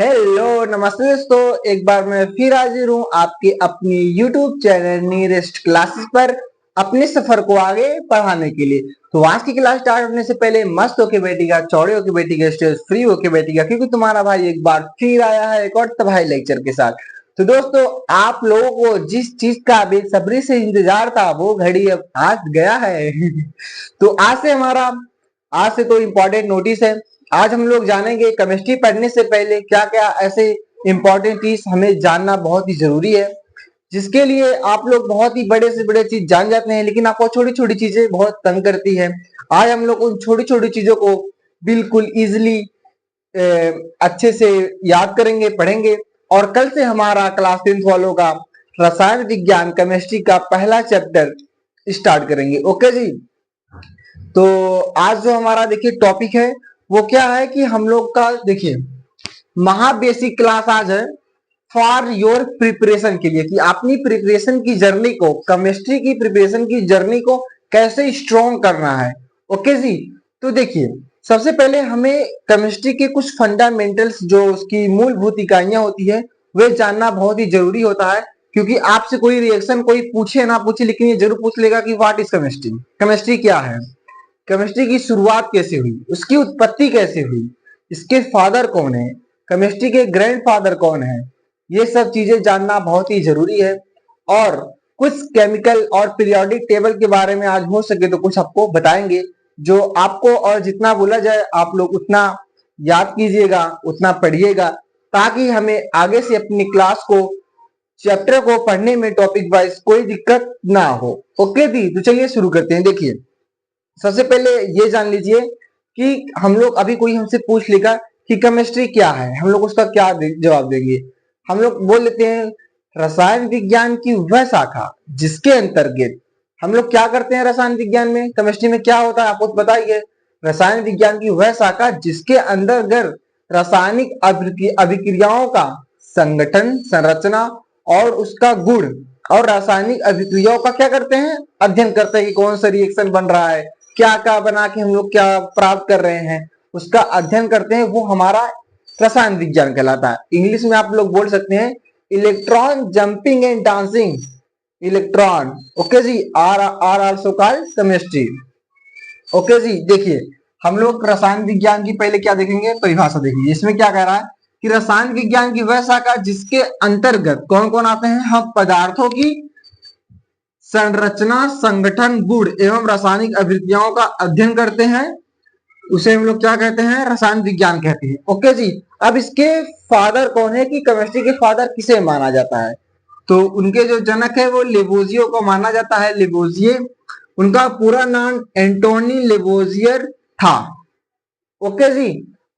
Hello नमस्ते दोस्तों, एक बार मैं फिर हाजिर हूँ आपके अपनी YouTube चैनल नीरेस्ट क्लासेस पर अपने सफर को आगे बढ़ाने के लिए। तो आज की क्लास स्टार्ट होने से पहले मस्त होके बैठेगा, चौड़े होके बैठेगा, स्टेज फ्री होके बैठेगा, क्योंकि तुम्हारा भाई एक बार फिर आया है एक और तबाही लेक्चर के साथ। तो दोस्तों, आप लोगों को जिस चीज का बेसब्री से इंतजार था वो घड़ी अब आज गया है। तो आज से तो इम्पोर्टेंट नोटिस है। आज हम लोग जानेंगे केमिस्ट्री पढ़ने से पहले क्या क्या ऐसे इंपॉर्टेंट चीज हमें जानना बहुत ही जरूरी है, जिसके लिए आप लोग बहुत ही बड़े से बड़े चीज जान जाते हैं, लेकिन आपको छोटी छोटी चीजें बहुत तंग करती है। आज हम लोग उन छोटी छोटी चीजों को बिल्कुल इजिली अच्छे से याद करेंगे, पढ़ेंगे। और कल से हमारा क्लास 10th वालों का रसायन विज्ञान केमिस्ट्री का पहला चैप्टर स्टार्ट करेंगे। ओके जी। तो आज जो हमारा देखिए टॉपिक है वो क्या है कि हम लोग का देखिए महा बेसिक क्लास आज है फॉर योर प्रिपरेशन के लिए, कि अपनी प्रिपरेशन की जर्नी को, केमिस्ट्री की प्रिपरेशन की जर्नी को कैसे स्ट्रॉन्ग करना है। ओके जी। तो देखिए, सबसे पहले हमें केमिस्ट्री के कुछ फंडामेंटल्स, जो उसकी मूलभूत इकाइयां होती है, वे जानना बहुत ही जरूरी होता है। क्योंकि आपसे कोई रिएक्शन कोई पूछे ना पूछे, लेकिन ये जरूर पूछ लेगा कि व्हाट इज केमिस्ट्री, केमिस्ट्री क्या है, केमिस्ट्री की शुरुआत कैसे हुई, उसकी उत्पत्ति कैसे हुई, इसके फादर कौन है, केमिस्ट्री के ग्रैंडफादर कौन है। ये सब चीजें जानना बहुत ही जरूरी है। और कुछ केमिकल और पीरियोडिक टेबल के बारे में आज हो सके तो कुछ आपको बताएंगे, जो आपको और जितना बोला जाए आप लोग उतना याद कीजिएगा, उतना पढ़िएगा, ताकि हमें आगे से अपनी क्लास को, चैप्टर को पढ़ने में टॉपिक वाइज कोई दिक्कत ना हो। ओके दी, तो चलिए शुरू करते हैं। देखिए, सबसे पहले ये जान लीजिए कि हम लोग अभी कोई हमसे पूछ लेगा कि केमिस्ट्री क्या है, हम लोग उसका क्या जवाब देंगे। हम लोग बोल लेते हैं रसायन विज्ञान की वह शाखा जिसके अंतर्गत हम लोग क्या करते हैं। रसायन विज्ञान में, केमिस्ट्री में क्या होता है आपको बताइए। रसायन विज्ञान की वह शाखा जिसके अंतर्गत रासायनिक अभिक्रियाओं का संगठन, संरचना और उसका गुण, और रासायनिक अभिक्रियाओं का क्या करते हैं, अध्ययन करते हैं कि कौन सा रिएक्शन बन रहा है, क्या क्या बना के हम लोग क्या प्राप्त कर रहे हैं, उसका अध्ययन करते हैं। वो हमारा रसायन विज्ञान कहलाता है। इंग्लिश में आप लोग बोल सकते हैं electron jumping and dancing electron. Okay जी, are are also called chemistry. Okay जी। देखिए, हम लोग रसायन विज्ञान की पहले क्या देखेंगे, परिभाषा देखिए। इसमें क्या कह रहा है कि रसायन विज्ञान की वह शाखा जिसके अंतर्गत कौन कौन आते हैं, हम पदार्थों की संरचना, संगठन, गुण एवं रासायनिक अभिक्रियाओं का अध्ययन करते हैं, उसे हम लोग क्या कहते हैं, रसायन विज्ञान कहते हैं। ओके जी। अब इसके फादर कौन है, कि केमिस्ट्री के फादर किसे माना जाता है, तो उनके जो जनक है वो लेवोजियो को माना जाता है। लेवोजिए, उनका पूरा नाम एंटोनी लेवोजियर था। ओके जी।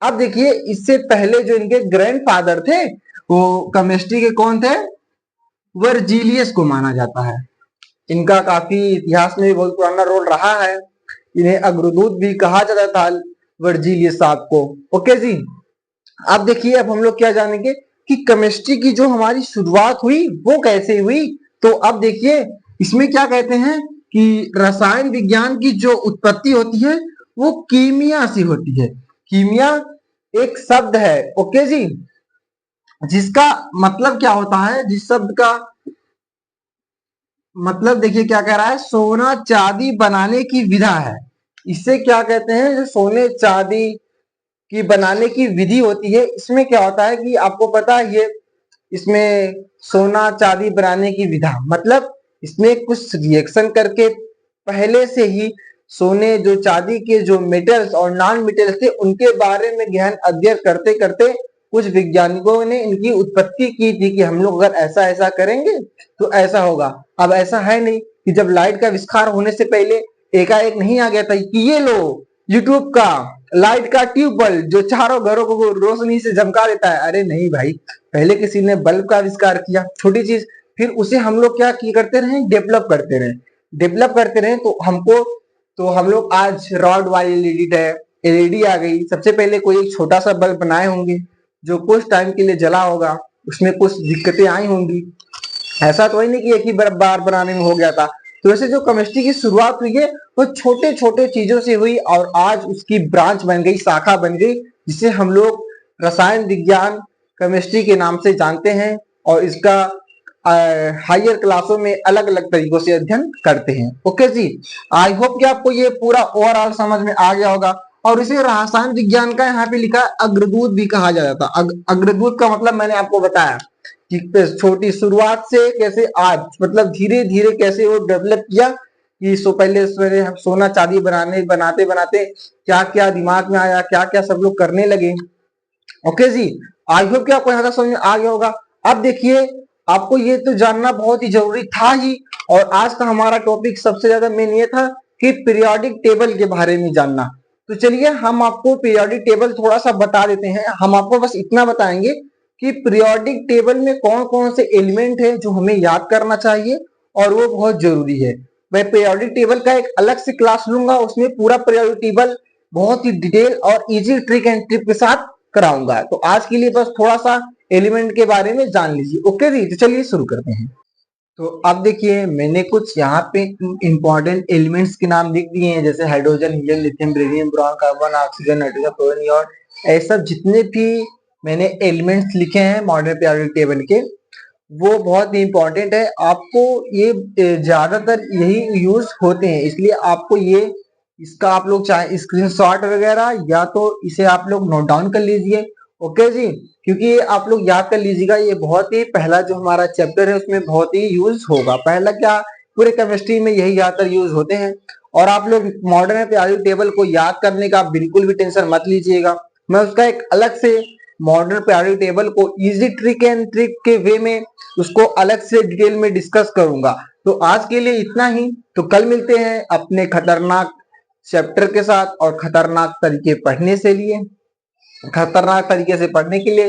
अब देखिए, इससे पहले जो इनके ग्रैंडफादर थे वो केमिस्ट्री के कौन थे, वर्जीलियस को माना जाता है। इनका काफी इतिहास में भी बहुत पुराना रोल रहा है। इन्हें अग्रदूत भी कहा जाता था, वर्जीलियस साहब को। ओके जी। अब देखिए, अब हम लोग क्या जानेंगे कि केमिस्ट्री की जो हमारी शुरुआत हुई वो कैसे हुई। तो अब देखिए, इसमें क्या कहते हैं कि रसायन विज्ञान की जो उत्पत्ति होती है वो कीमिया से होती है। कीमिया एक शब्द है, ओके जी, जिसका मतलब क्या होता है, जिस शब्द का मतलब देखिए क्या कह रहा है, सोना चांदी बनाने की विधा है। इससे क्या कहते हैं, जो सोने चांदी की बनाने की विधि होती है, इसमें क्या होता है कि आपको पता है, ये इसमें सोना चांदी बनाने की विधा मतलब इसमें कुछ रिएक्शन करके पहले से ही सोने, जो चांदी के जो मेटल्स और नॉन मेटल्स थे, उनके बारे में गहन अध्ययन करते करते कुछ वैज्ञानिकों ने इनकी उत्पत्ति की थी कि हम लोग अगर ऐसा ऐसा करेंगे तो ऐसा होगा। अब ऐसा है नहीं कि जब लाइट का आविष्कार होने से पहले एकाएक नहीं आ गया था कि ये लो यूट्यूब का लाइट का ट्यूब बल्ब जो चारों घरों को रोशनी से झमका देता है। अरे नहीं भाई, पहले किसी ने बल्ब का आविष्कार किया, छोटी चीज, फिर उसे हम लोग क्या करते रहे, डेवलप करते रहे। तो हम लोग आज रॉड वाली एलईडी है, एलईडी आ गई। सबसे पहले कोई एक छोटा सा बल्ब बनाए होंगे जो कुछ टाइम के लिए जला होगा, उसमें कुछ दिक्कतें आई होंगी। ऐसा तो ही नहीं कि एक ही बार बनाने में हो गया था। तो वैसे जो केमिस्ट्री की शुरुआत हुई है वो छोटे छोटे चीजों से हुई, और आज उसकी ब्रांच बन गई, शाखा बन गई, जिसे हम लोग रसायन विज्ञान केमिस्ट्री के नाम से जानते हैं और इसका हायर क्लासों में अलग अलग तरीकों से अध्ययन करते हैं। ओके जी, आई होप कि आपको ये पूरा ओवरऑल समझ में आ गया होगा। और इसे रसायन विज्ञान का यहाँ पे लिखा अग्रदूत भी कहा जाता था। अग्रदूत का मतलब मैंने आपको बताया कि छोटी शुरुआत से कैसे आज मतलब धीरे धीरे कैसे वो डेवलप किया कि पहले हम सोना चांदी बनाते बनाते क्या क्या दिमाग में आया, क्या क्या सब लोग करने लगे। ओके जी, आई होप कि आपको यहाँ तक समझ में आ गया होगा। अब देखिए, आपको ये तो जानना बहुत ही जरूरी था ही, और आज का हमारा टॉपिक सबसे ज्यादा मेन ये था कि पीरियोडिक टेबल के बारे में जानना। तो चलिए हम आपको पीरियोडिक टेबल थोड़ा सा बता देते हैं। हम आपको बस इतना बताएंगे कि पीरियोडिक टेबल में कौन कौन से एलिमेंट है जो हमें याद करना चाहिए और वो बहुत जरूरी है। मैं पीरियोडिक टेबल का एक अलग से क्लास लूंगा, उसमें पूरा पीरियोडिक टेबल बहुत ही डिटेल और इजी ट्रिक एंड ट्रिक के साथ कराऊंगा। तो आज के लिए बस थोड़ा सा एलिमेंट के बारे में जान लीजिए। ओके जी, तो चलिए शुरू करते हैं। तो अब देखिए, मैंने कुछ यहाँ पे इंपॉर्टेंट एलिमेंट्स के नाम लिख दिए हैं, जैसे hydrogen, helium, lithium, beryllium, boron, carbon, oxygen, nitrogen, fluorine और ऐसा जितने भी मैंने एलिमेंट्स लिखे हैं मॉडर्न पीरियोडिक टेबल के, वो बहुत ही इंपॉर्टेंट है। आपको ये ज्यादातर यही यूज होते हैं, इसलिए आपको ये इसका आप लोग चाहे स्क्रीनशॉट वगैरह या तो इसे आप लोग नोट डाउन कर लीजिए। ओके जी, क्योंकि ये आप लोग याद कर लीजिएगा, ये बहुत ही पहला जो हमारा चैप्टर है उसमें बहुत ही यूज होगा। पहला क्या, पूरे केमिस्ट्री में यही ज्यादातर यूज होते हैं। और आप लोग मॉडर्न पीरियोडिक टेबल को याद करने का बिल्कुल भी टेंशन मत लीजिएगा। मैं उसका एक अलग से मॉडर्न पीरियोडिक टेबल को इजी ट्रिक एंड ट्रिक के वे में उसको अलग से डिटेल में डिस्कस करूंगा। तो आज के लिए इतना ही। तो कल मिलते हैं अपने खतरनाक चैप्टर के साथ और खतरनाक तरीके पढ़ने से लिए खतरनाक तरीके से पढ़ने के लिए।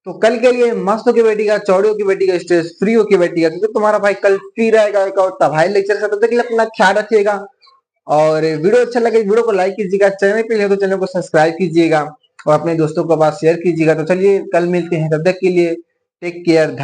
तो कल के लिए मस्त होके बैठिएगा, चौड़े होके बैठिएगा, स्ट्रेस फ्री होके बैठिएगा, क्योंकि तुम्हारा भाई कल फ्री रहेगा एक और तबाही लेक्चर से। तब तक के लिए अपना ख्याल रखिएगा। और वीडियो अच्छा लगे वीडियो को लाइक कीजिएगा, चैनल पे है तो चैनल को सब्सक्राइब कीजिएगा और अपने दोस्तों के पास शेयर कीजिएगा। तो चलिए कल मिलते हैं, तब तक के लिए टेक केयर।